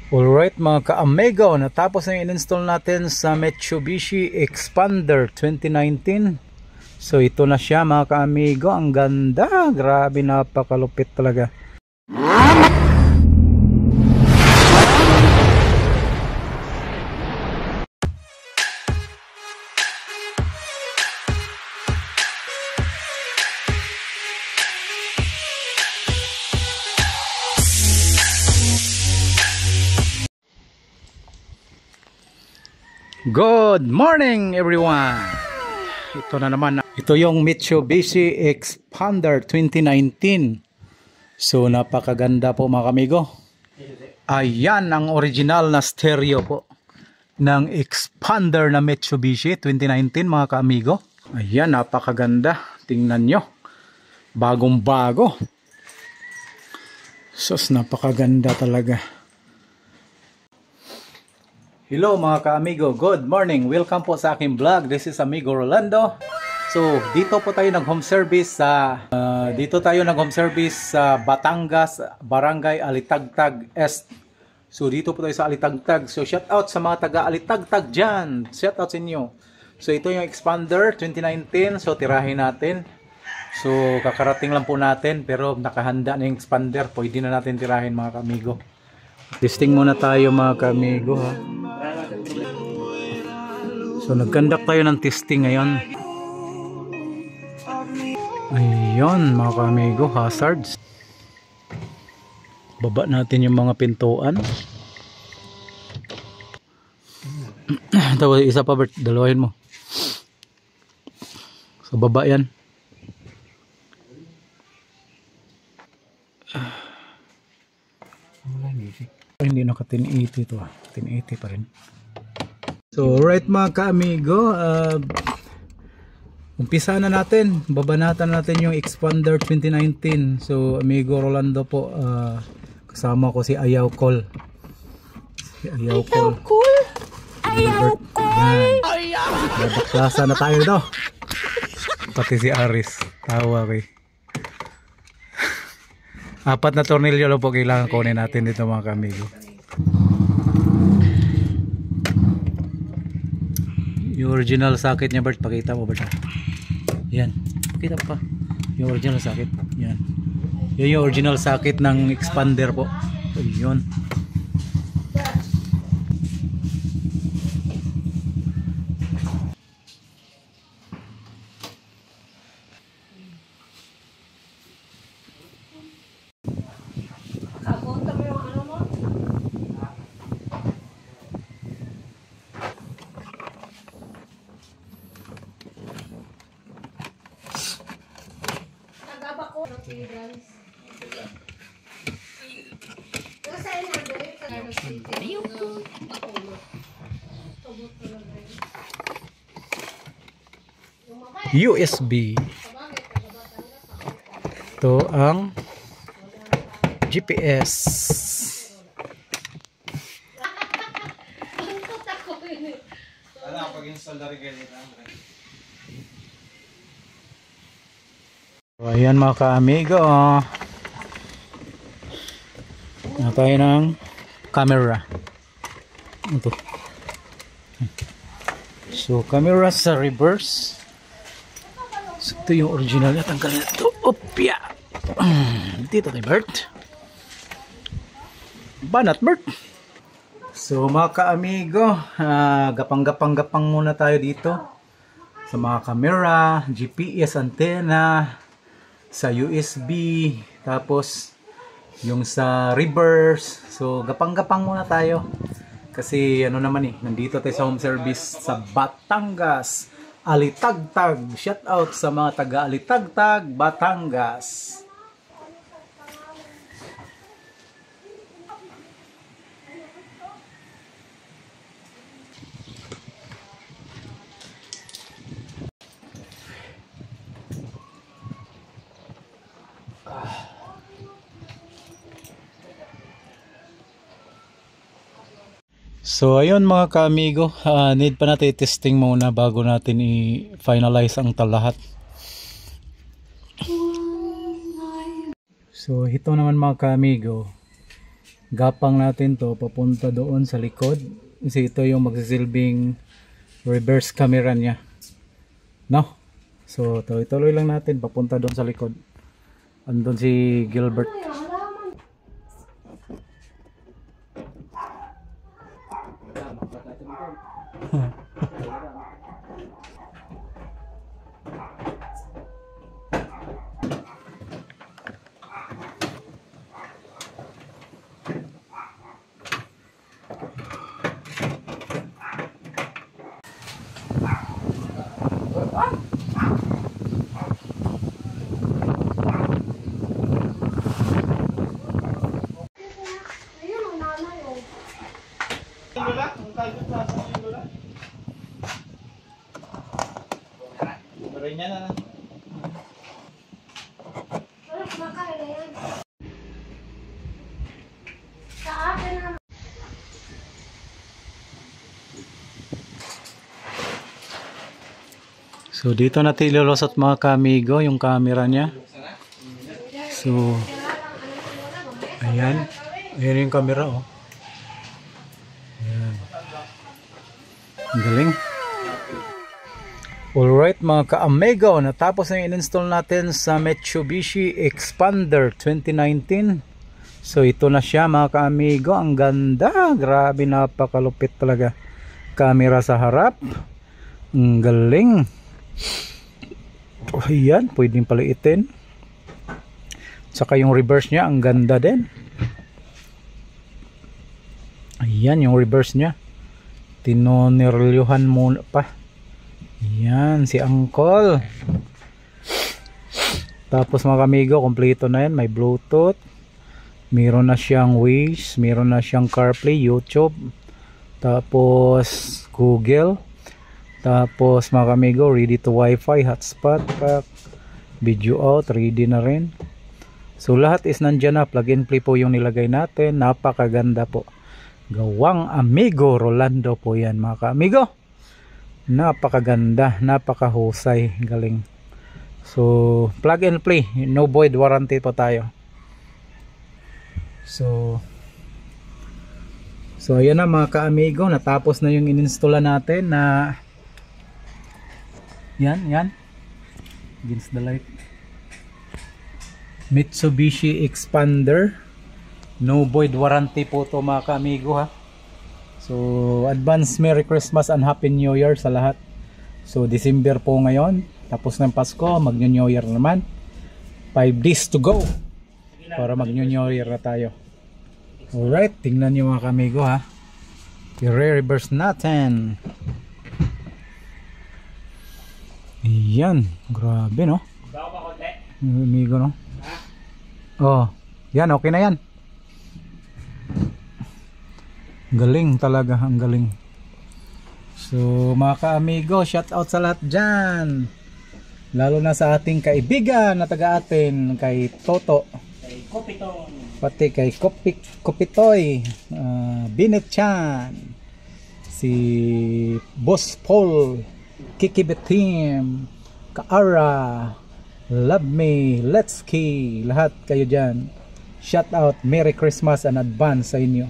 Alright mga ka-amigo, natapos na in-install natin sa Mitsubishi Expander 2019. So ito na siya mga ka-amigo, ang ganda, grabe, napakalupit talaga. Good morning everyone. Ito na naman. Ito yung Mitsubishi Expander 2019. So napakaganda po mga kamigo. Ayan ang original na stereo po ng Expander na Mitsubishi 2019 mga kaamigo. Ayan, napakaganda. Tingnan nyo. Bagong bago. Sus, napakaganda talaga. Hello mga ka-amigo, good morning. Welcome po sa aking vlog. This is Amigo Rolando. So, dito po tayo nag-home service sa Batangas, Barangay Alitagtag Est. So, dito po tayo sa Alitagtag. So, shout out sa mga taga Alitagtag dyan. Shout out sa inyo. So, ito yung Expander 2019. So, tirahin natin. So, kakarating lang po natin pero nakahanda na yung Expander. Pwede na natin tirahin mga ka-amigo. Testing muna tayo mga ka-amigo ha. So nag-conduct tayo ng testing ngayon. Ayun mga ka-amigo, hazards. Baba natin yung mga pintuan. Tapos isa pa Bert, dalawahin mo. So baba yan. Hindi naka 1080 to, 1080 pa rin. So right mga ka-amigo, umpisa na natin, babanatan natin yung Expander 2019. So Amigo Rolando po, kasama ko si Ayaw Col. Ayaw Col. Babaklasa na tayo daw. Pati si Aris, tawa ko eh. 4 na tornilyo lang po kailangan kunin natin dito mga ka-amigo. Yung original socket niya Bert, pakita mo Bert. Yan, pakita pa. Yung original socket. Yan. Yan yung original socket ng Expander po. Yun. USB. Ito ang GPS. Ayan mga ka-amigo, na tayo ng camera. Ito. So camera sa reverse. So, ito yung original na tanggalin ito. Opya! Dito kay Bert. Banat Bert. So mga ka-amigo, gapang-gapang muna tayo dito sa mga camera, GPS antenna, sa USB, tapos yung sa reverse. So gapang-gapang muna tayo kasi ano naman eh, nandito tayo sa home service sa Batangas Alitagtag. Shout out sa mga taga Alitagtag, Batangas. So ayun mga ka-amigo, need pa natin i-testing muna bago natin i-finalize ang lahat. So ito naman mga ka-amigo, gapang natin to papunta doon sa likod kasi ito yung magsisilbing reverse camera niya, no? So tuloy-tuloy lang natin papunta doon sa likod. Andun si Gilbert. So dito natin ilulusot mga kamigo yung camera niya. So ayan, ayan yung camera oh. Ayan. Ang galing. Alright mga ka-amigo, natapos na yung in-install natin sa Mitsubishi Expander 2019. So ito na siya mga ka-amigo, ang ganda, grabe, napakalupit talaga. Camera sa harap, ang galing. Ayan, pwedeng paliitin. Saka yung reverse niya, ang ganda din. Ayan yung reverse niya, tinoniryuhan muna pa. Ayan si Uncle. Tapos mga kamigo, kompleto na yan. May Bluetooth, meron na siyang Waze, meron na siyang CarPlay, YouTube, tapos Google. Tapos mga kamigo, ready to Wi-Fi, hotspot, pack, video out, ready na rin. So lahat is nandyan na, plug and play po yung nilagay natin. Napakaganda po. Gawang Amigo Rolando po yan mga ka-amigo. Napakaganda, napakahusay, galing. So plug and play, no void warranty po tayo. So ayan na mga ka-amigo, natapos na yung in-install natin na yan against the light, Mitsubishi Expander, no void warranty po to mga ka-amigo ha. So advance Merry Christmas and Happy New Year sa lahat. So December po ngayon, tapos ng Pasko, mag New Year naman, 5 days to go para mag New Year na tayo. Alright, tingnan nyo mga ka-amigo ha, i-reverse natin. Ayan, grabe no, amigo no. Oh, yan, okay na yan. Galing talaga, ang galing. So mga ka-amigo, shout out sa lahat dyan, lalo na sa ating kaibigan na taga atin, kay Toto, kay Kopitong, pati kay Kopitoy, Binet Chan, si Boss Paul, Kiki Betim, Kaara, Love Me, Let's Key, lahat kayo dyan. Shout out, Merry Christmas and advance sa inyo.